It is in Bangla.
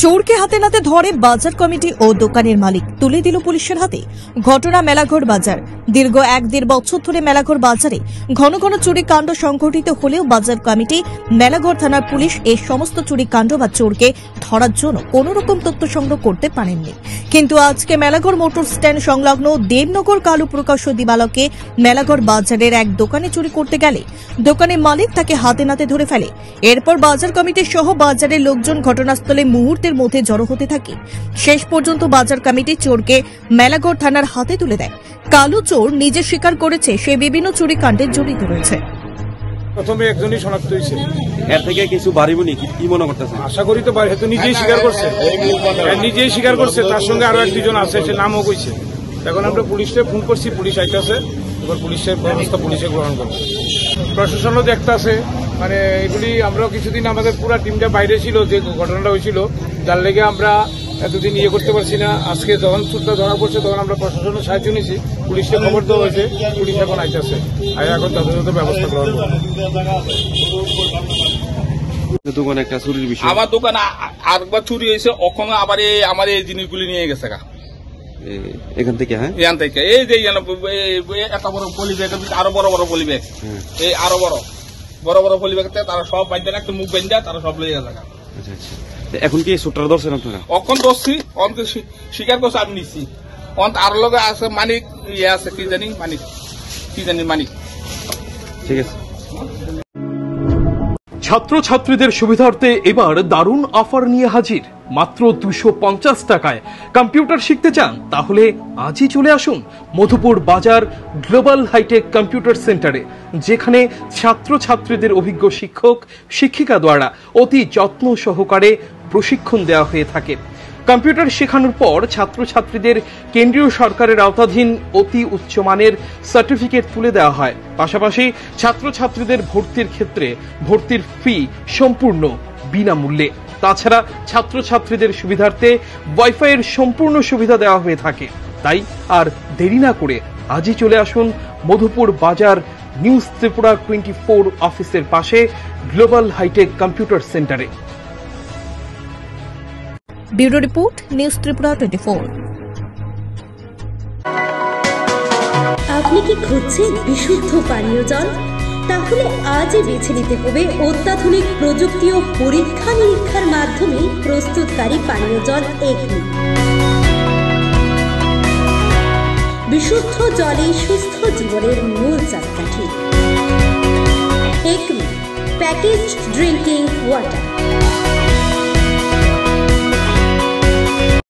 চোরকে হাতে নাতে ধরে বাজার কমিটি ও দোকানের মালিক, তুলে দিল পুলিশের হাতে। ঘটনা মেলাঘর বাজার। দীর্ঘ 1-1.5 বছর ধরে মেলাঘর বাজারে ঘন ঘন চুরি কাণ্ড সংঘটিত হলেও বাজার কমিটি, মেলাঘর থানার পুলিশ এই সমস্ত চুরি কাণ্ড বা চোরকে ধরার জন্য কোন রকম তথ্য সংগ্রহ করতে পারেননি। কিন্তু আজকে মেলাঘর মোটর স্ট্যান্ড সংলগ্ন দেবনগর কালু প্রকাশ্য দিবালকে মেলাঘর বাজারের এক দোকানে চুরি করতে গেলে দোকানের মালিক তাকে হাতে নাতে ধরে ফেলে। এরপর বাজার কমিটি সহ বাজারের লোকজন ঘটনাস্থলে মুহূর্তের মধ্যে জড়ো হতে থাকে। শেষ পর্যন্ত বাজার কমিটি চোরকে মেলাঘর থানার হাতে তুলে দেয়। কালু চোর নিজে স্বীকার করেছে সে বিভিন্ন চুরি কাণ্ডে জড়িত রয়েছে। প্রথমে একজনই শনাক্ত হয়েছে, এর থেকে কিছু বাড়িব নাকি কি মনে করতেছেন? আশা করি তো বাড়ি, নিজেই স্বীকার করছে, নিজেই স্বীকার করছে। তার সঙ্গে আরো 1-2 জন আছে, সে নামও কইছে। এখন আমরা পুলিশকে ফোন করছি, পুলিশ আইতেছে, এবার পুলিশের ব্যবস্থা পুলিশে গ্রহণ করবে। প্রশাসনও দেখতে আছে, মানে এগুলি আমরাও কিছুদিন আমাদের পুরো টিমটা বাইরে ছিল, যে ঘটনাটা হয়েছিল যার লেগে আমরা এতদিন ইয়ে করতে পারছি না। আজকে যখন চুরটা ধরা পড়ছে তখন আমরা প্রশাসনের সাহায্য নিয়েছি, পুলিশকে খবর দেওয়া হয়েছে, পুলিশ এখন আইতেছে, এখন যথাযথ ব্যবস্থা গ্রহণ করবে। দোকানে একটা চুরির বিষয়, আমার দোকানে আরেকবার চুরি হয়েছে, ওখানে আবার আমার এই জিনিসগুলি নিয়ে গেছে এখান থেকে। হ্যাঁ, এখান থেকে এই যে এত বড় পলি ব্যাগ, আরো বড় বড় পলি ব্যাগ, এই আরো বড় বড় পলি ব্যাগ, তারা সব বাইন্দা একটা মুখ বাইন্দা তারা সব লইয়া যায়। আচ্ছা আচ্ছা, এখন কি সুটরা ধরছেন আপনারা? অখন ধরছি, অন্ত স্বীকার করছে, আমি নিচ্ছি। অন্ত আর লগে আছে মানিক, ইয়ে আছে কি জানি মানিক, মানিক। ঠিক আছে। ছাত্রছাত্রীদের সুবিধার্থে এবার দারুণ অফার নিয়ে হাজির। মাত্র 250 টাকায় কম্পিউটার শিখতে চান? তাহলে আজই চলে আসুন মধুপুর বাজার গ্লোবাল হাইটেক কম্পিউটার সেন্টারে, যেখানে ছাত্রছাত্রীদের অভিজ্ঞ শিক্ষক শিক্ষিকা দ্বারা অতি যত্ন সহকারে প্রশিক্ষণ দেওয়া হয়ে থাকে। কম্পিউটার শেখানোর পর ছাত্রছাত্রীদের কেন্দ্রীয় সরকারের আওতাধীন অতি উচ্চমানের সার্টিফিকেট তুলে দেওয়া হয়। পাশাপাশি ছাত্রছাত্রীদের ভর্তির ক্ষেত্রে ভর্তির ফি সম্পূর্ণ বিনামূল্যে। তাছাড়া ছাত্রছাত্রীদের সুবিধার্থে ওয়াইফাইয়ের সম্পূর্ণ সুবিধা দেওয়া হয়ে থাকে। তাই আর দেরি না করে আজই চলে আসুন মধুপুর বাজার নিউজ ত্রিপুরা 24 অফিসের পাশে গ্লোবাল হাইটেক কম্পিউটার সেন্টারে। Bureau report, news Tripura 24। আপনি কি খুঁজছেন বিশুদ্ধ পানীয় জল? তাহলে আজই বেছে নিতে হবে অত্যাধুনিক প্রযুক্তি ও পরীক্ষা নিরীক্ষার মাধ্যমে প্রস্তুতকারী পানীয় জল একমি। বিশুদ্ধ জলে সুস্থ জীবনের মূল চাকাঠি। Acme packaged drinking water.